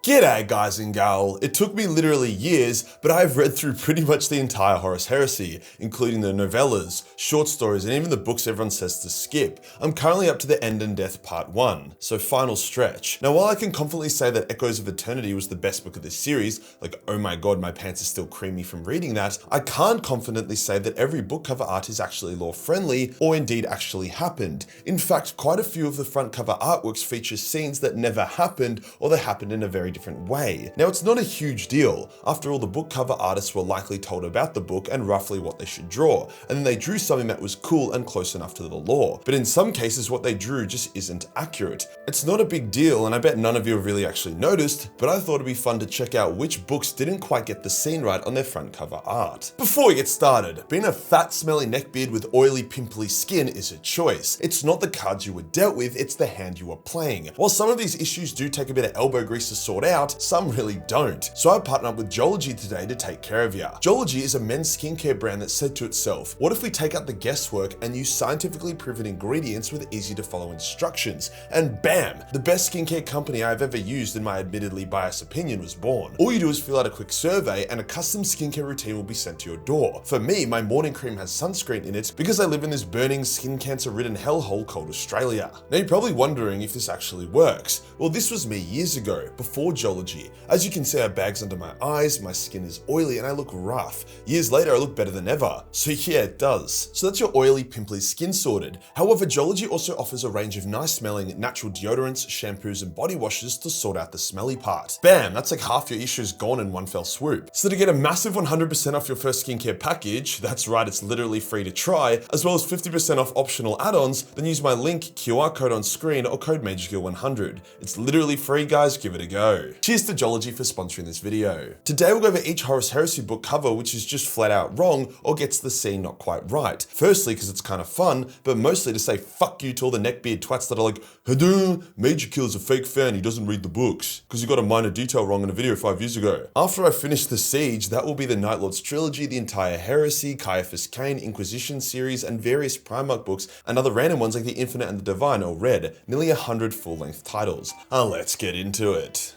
G'day guys and gal, it took me literally years, but I've read through pretty much the entire Horus Heresy, including the novellas, short stories, and even the books everyone says to skip. I'm currently up to the End and Death Part 1, so final stretch. Now while I can confidently say that Echoes of Eternity was the best book of this series, like oh my god my pants are still creamy from reading that, I can't confidently say that every book cover art is actually lore friendly, or indeed actually happened. In fact, quite a few of the front cover artworks feature scenes that never happened, or that happened in a very different way. Now it's not a huge deal. After all, the book cover artists were likely told about the book and roughly what they should draw, and then they drew something that was cool and close enough to the lore. But in some cases what they drew just isn't accurate. It's not a big deal, and I bet none of you have really actually noticed, but I thought it'd be fun to check out which books didn't quite get the scene right on their front cover art. Before we get started, being a fat smelly neckbeard with oily pimply skin is a choice. It's not the cards you were dealt with, it's the hand you are playing. While some of these issues do take a bit of elbow grease to sort out, some really don't. So I partnered up with Joology today to take care of ya. Joology is a men's skincare brand that said to itself, what if we take out the guesswork and use scientifically proven ingredients with easy to follow instructions? And bam, the best skincare company I've ever used in my admittedly biased opinion was born. All you do is fill out a quick survey and a custom skincare routine will be sent to your door. For me, my morning cream has sunscreen in it because I live in this burning skin cancer ridden hellhole called Australia. Now you're probably wondering if this actually works. Well, this was me years ago, before Joology. As you can see, I have bags under my eyes, my skin is oily, and I look rough. Years later, I look better than ever. So yeah, it does. So that's your oily, pimply skin sorted. However, Joology also offers a range of nice smelling natural deodorants, shampoos, and body washes to sort out the smelly part. Bam, that's like half your issues gone in one fell swoop. So to get a massive 100% off your first skincare package, that's right, it's literally free to try, as well as 50% off optional add-ons, then use my link, QR code on screen, or code Majorkill100. It's literally free, guys, give it a go. Cheers to Joology for sponsoring this video. Today we'll go over each Horus Heresy book cover which is just flat out wrong or gets the scene not quite right. Firstly because it's kind of fun, but mostly to say fuck you to all the neckbeard twats that are like, Majorkill is a fake fan, he doesn't read the books, because you got a minor detail wrong in a video 5 years ago. After I finish the Siege, that will be the Night Lords trilogy, the entire Heresy, Caiaphas Cain, Inquisition series, and various Primarch books, and other random ones like the Infinite and the Divine, or Red, nearly 100 full-length titles. Let's get into it.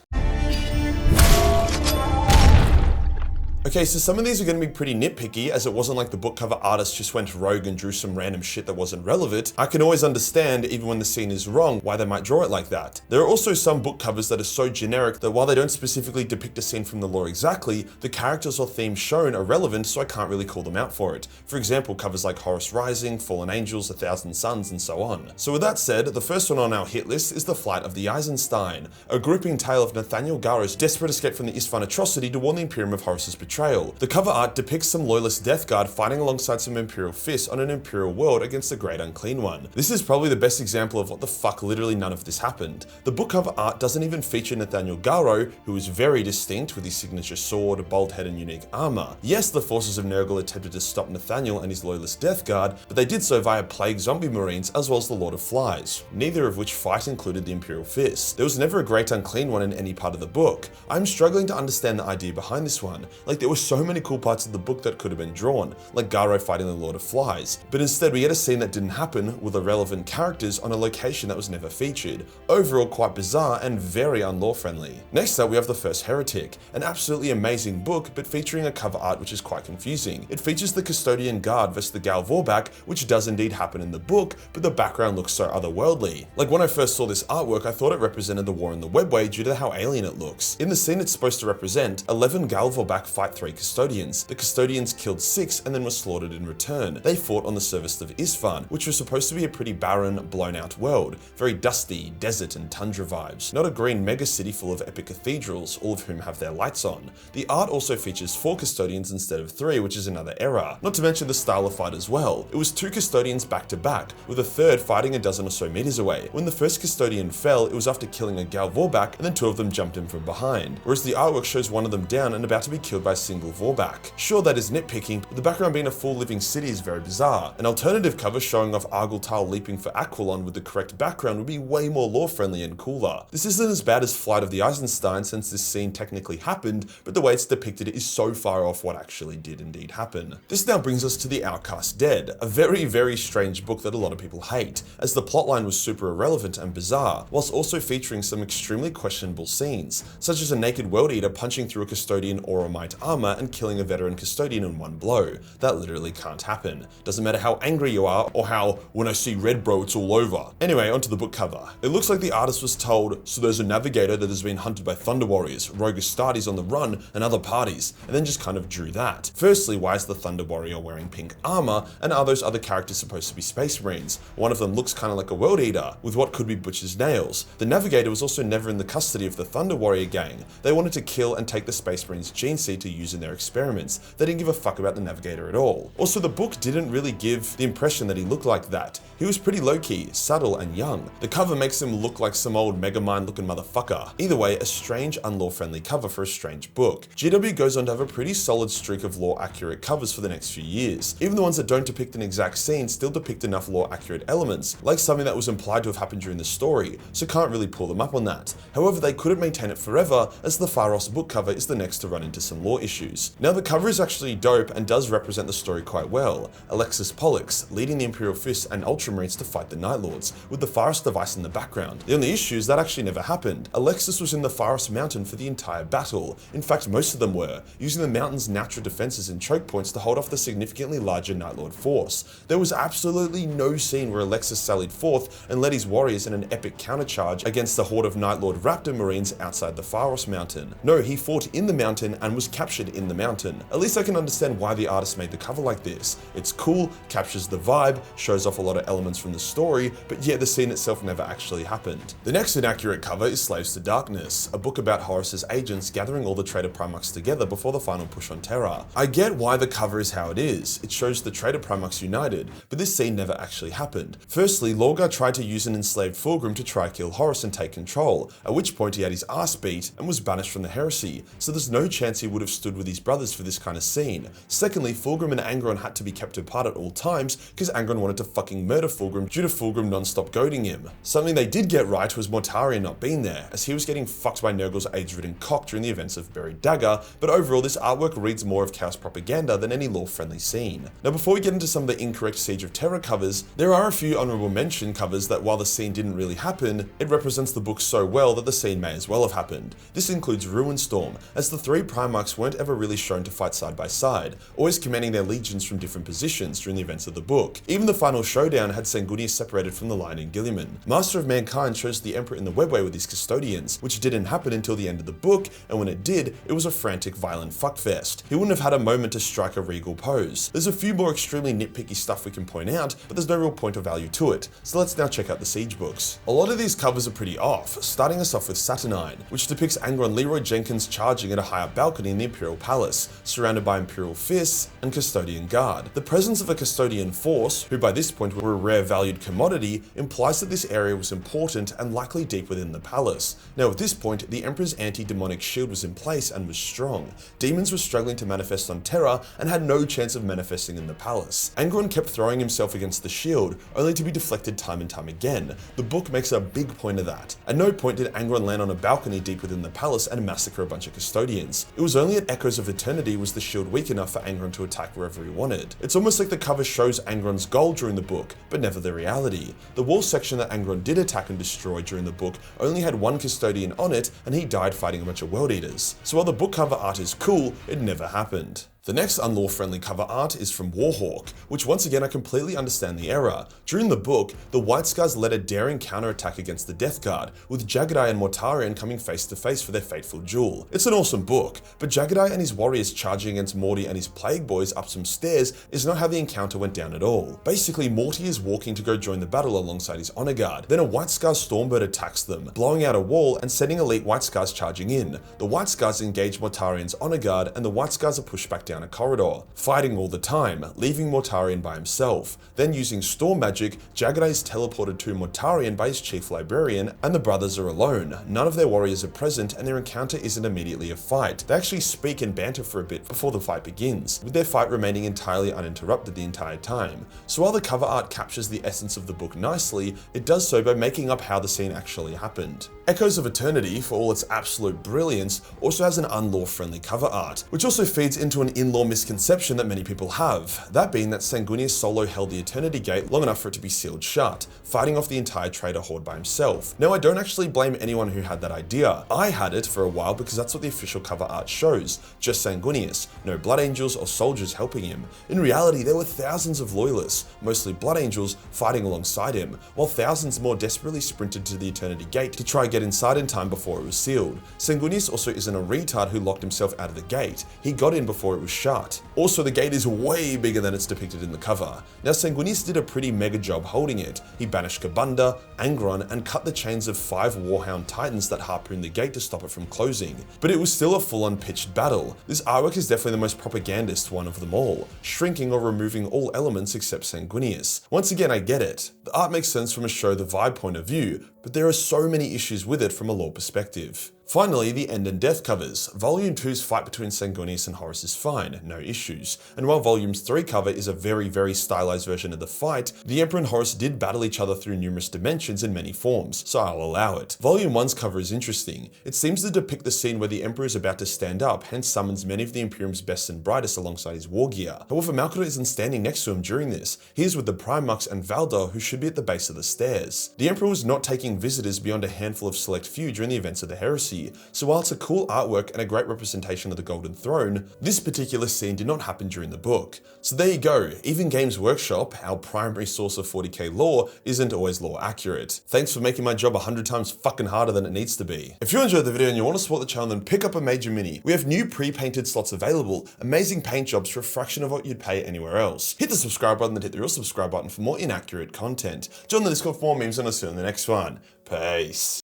Okay, so some of these are going to be pretty nitpicky, as it wasn't like the book cover artist just went rogue and drew some random shit that wasn't relevant. I can always understand, even when the scene is wrong, why they might draw it like that. There are also some book covers that are so generic that while they don't specifically depict a scene from the lore exactly, the characters or themes shown are relevant, so I can't really call them out for it. For example, covers like Horus Rising, Fallen Angels, 1,000 Suns, and so on. So with that said, the first one on our hit list is The Flight of the Eisenstein, a gripping tale of Nathaniel Garrow's desperate escape from the Isfahan atrocity to warn the Imperium of Horus's betrayal. The cover art depicts some loyalist Death Guard fighting alongside some Imperial fists on an Imperial world against the Great Unclean One. This is probably the best example of what the fuck literally none of this happened. The book cover art doesn't even feature Nathaniel Garrow, who is very distinct with his signature sword, bold head, and unique armor. Yes, the forces of Nurgle attempted to stop Nathaniel and his loyalist Death Guard, but they did so via plague zombie marines as well as the Lord of Flies, neither of which fight included the Imperial Fist. There was never a Great Unclean One in any part of the book. I'm struggling to understand the idea behind this one. Like, there were so many cool parts of the book that could have been drawn, like Garrow fighting the Lord of Flies, but instead we get a scene that didn't happen with irrelevant characters on a location that was never featured. Overall quite bizarre and very unlore friendly. Next up we have The First Heretic, an absolutely amazing book but featuring a cover art which is quite confusing. It features the Custodian Guard versus the Gal Vorbak, which does indeed happen in the book, but the background looks so otherworldly. Like when I first saw this artwork I thought it represented the war in the Webway due to how alien it looks. In the scene it's supposed to represent 11 Gal Vorbak fight 3 Custodians. The Custodians killed 6 and then were slaughtered in return. They fought on the surface of Isfahan, which was supposed to be a pretty barren, blown out world. Very dusty, desert and tundra vibes. Not a green mega city full of epic cathedrals, all of whom have their lights on. The art also features 4 Custodians instead of 3, which is another error. Not to mention the style of fight as well. It was 2 Custodians back to back, with a third fighting a dozen or so meters away. When the first Custodian fell, it was after killing a Gal Vorbak, and then 2 of them jumped in from behind. Whereas the artwork shows one of them down and about to be killed by single Vorback. Sure, that is nitpicking, but the background being a full living city is very bizarre. An alternative cover showing off Argyltal leaping for Aquilon with the correct background would be way more lore-friendly and cooler. This isn't as bad as Flight of the Eisenstein since this scene technically happened, but the way it's depicted is so far off what actually did indeed happen. This now brings us to the Outcast Dead, a very strange book that a lot of people hate, as the plotline was super irrelevant and bizarre, whilst also featuring some extremely questionable scenes, such as a naked World Eater punching through a custodian Oromite armor and killing a veteran custodian in one blow. That literally can't happen. Doesn't matter how angry you are, or how, when I see red bro it's all over. Anyway, onto the book cover. It looks like the artist was told, so there's a navigator that has been hunted by Thunder Warriors, Rogue Astartes on the run, and other parties, and then just kind of drew that. Firstly, why is the Thunder Warrior wearing pink armor, and are those other characters supposed to be Space Marines? One of them looks kind of like a World Eater, with what could be Butcher's nails. The navigator was also never in the custody of the Thunder Warrior gang. They wanted to kill and take the Space Marines' gene seed to use in their experiments. They didn't give a fuck about the navigator at all. Also, the book didn't really give the impression that he looked like that. He was pretty low-key, subtle, and young. The cover makes him look like some old Megamind looking motherfucker. Either way, a strange, unlore-friendly cover for a strange book. GW goes on to have a pretty solid streak of lore-accurate covers for the next few years. Even the ones that don't depict an exact scene still depict enough lore-accurate elements, like something that was implied to have happened during the story, so can't really pull them up on that. However, they couldn't maintain it forever, as the Pharos book cover is the next to run into some lore issues. Now, the cover is actually dope and does represent the story quite well. Alexis Pollux leading the Imperial Fists and Ultramarines to fight the Night Lords, with the Pharos device in the background. The only issue is that actually never happened. Alexis was in the Pharos mountain for the entire battle. In fact, most of them were, using the mountain's natural defenses and choke points to hold off the significantly larger Night Lord force. There was absolutely no scene where Alexis sallied forth and led his warriors in an epic countercharge against the horde of Night Lord Raptor Marines outside the Pharos mountain. No, he fought in the mountain and was captured in the mountain. At least I can understand why the artist made the cover like this. It's cool, captures the vibe, shows off a lot of elements from the story, but yeah, the scene itself never actually happened. The next inaccurate cover is Slaves to Darkness, a book about Horus's agents gathering all the traitor Primarchs together before the final push on Terra. I get why the cover is how it is. It shows the traitor Primarchs united, but this scene never actually happened. Firstly, Lorgar tried to use an enslaved Fulgrim to try kill Horus and take control, at which point he had his ass beat and was banished from the heresy, so there's no chance he would have stood with his brothers for this kind of scene. Secondly, Fulgrim and Angron had to be kept apart at all times because Angron wanted to fucking murder Fulgrim due to Fulgrim non-stop goading him. Something they did get right was Mortarion not being there, as he was getting fucked by Nurgle's age-ridden cock during the events of Buried Dagger, but overall this artwork reads more of Chaos propaganda than any lore-friendly scene. Now, before we get into some of the incorrect Siege of Terra covers, there are a few honorable mention covers that while the scene didn't really happen, it represents the book so well that the scene may as well have happened. This includes Ruinstorm, as the three Primarchs weren't ever really shown to fight side by side, always commanding their legions from different positions during the events of the book. Even the final showdown had Sangunius separated from the line in Gilliman. Master of Mankind shows the Emperor in the webway with his custodians, which didn't happen until the end of the book, and when it did, it was a frantic, violent fuckfest. He wouldn't have had a moment to strike a regal pose. There's a few more extremely nitpicky stuff we can point out, but there's no real point or value to it, so let's now check out the Siege books. A lot of these covers are pretty off, starting us off with Saturnine, which depicts Angron Leroy Jenkins charging at a high up balcony in the Imperial Palace, surrounded by Imperial Fists and Custodian Guard. The presence of a Custodian force, who by this point were a rare valued commodity, implies that this area was important and likely deep within the palace. Now at this point, the Emperor's anti-demonic shield was in place and was strong. Demons were struggling to manifest on Terra and had no chance of manifesting in the palace. Angron kept throwing himself against the shield, only to be deflected time and time again. The book makes a big point of that. At no point did Angron land on a balcony deep within the palace and massacre a bunch of custodians. It was only at Echoes of Eternity was the shield weak enough for Angron to attack wherever he wanted. It's almost like the cover shows Angron's goal during the book, but never the reality. The wall section that Angron did attack and destroy during the book only had one custodian on it, and he died fighting a bunch of World Eaters. So while the book cover art is cool, it never happened. The next unlore-friendly cover art is from Warhawk, which once again I completely understand the error. During the book, the White Scars led a daring counterattack against the Death Guard, with Jagadai and Mortarion coming face to face for their fateful duel. It's an awesome book, but Jagadai and his warriors charging against Morty and his Plague Boys up some stairs is not how the encounter went down at all. Basically, Morty is walking to go join the battle alongside his honor guard. Then a White Scars Stormbird attacks them, blowing out a wall and sending elite White Scars charging in. The White Scars engage Mortarion's honor guard, and the White Scars are pushed back down a corridor, fighting all the time, leaving Mortarion by himself. Then using storm magic, Jaghaday is teleported to Mortarion by his chief librarian, and the brothers are alone. None of their warriors are present, and their encounter isn't immediately a fight. They actually speak and banter for a bit before the fight begins, with their fight remaining entirely uninterrupted the entire time. So while the cover art captures the essence of the book nicely, it does so by making up how the scene actually happened. Echoes of Eternity, for all its absolute brilliance, also has an unlore-friendly cover art, which also feeds into an in-lore misconception that many people have, that being that Sanguinius solo held the Eternity Gate long enough for it to be sealed shut, fighting off the entire traitor horde by himself. Now, I don't actually blame anyone who had that idea. I had it for a while because that's what the official cover art shows, just Sanguinius, no Blood Angels or soldiers helping him. In reality, there were thousands of loyalists, mostly Blood Angels, fighting alongside him, while thousands more desperately sprinted to the Eternity Gate to try get inside in time before it was sealed. Sanguinius also isn't a retard who locked himself out of the gate. He got in before it was shut. Also, the gate is way bigger than it's depicted in the cover. Now, Sanguinius did a pretty mega job holding it. He banished Kabunda, Angron, and cut the chains of 5 Warhound Titans that harpooned the gate to stop it from closing. But it was still a full-on pitched battle. This artwork is definitely the most propagandist one of them all, shrinking or removing all elements except Sanguinius. Once again, I get it. The art makes sense from a show the vibe point of view, but there are so many issues with it from a lore perspective. Finally, the End and Death covers. Volume 2's fight between Sanguinius and Horus is fine, no issues. And while Volume's 3 cover is a very stylized version of the fight, the Emperor and Horus did battle each other through numerous dimensions in many forms, so I'll allow it. Volume 1's cover is interesting. It seems to depict the scene where the Emperor is about to stand up, hence summons many of the Imperium's best and brightest alongside his war gear. However, Malcador isn't standing next to him during this. He is with the Primarchs and Valdor, who should be at the base of the stairs. The Emperor was not taking visitors beyond a handful of select few during the events of the Heresy, so while it's a cool artwork and a great representation of the Golden Throne, this particular scene did not happen during the book. So there you go, even Games Workshop, our primary source of 40k lore, isn't always lore accurate. Thanks for making my job 100 times fucking harder than it needs to be. If you enjoyed the video and you want to support the channel, then pick up a Major Mini. We have new pre-painted slots available, amazing paint jobs for a fraction of what you'd pay anywhere else. Hit the subscribe button and hit the real subscribe button for more inaccurate content. Join the Discord for more memes and I'll see you in the next one. Peace.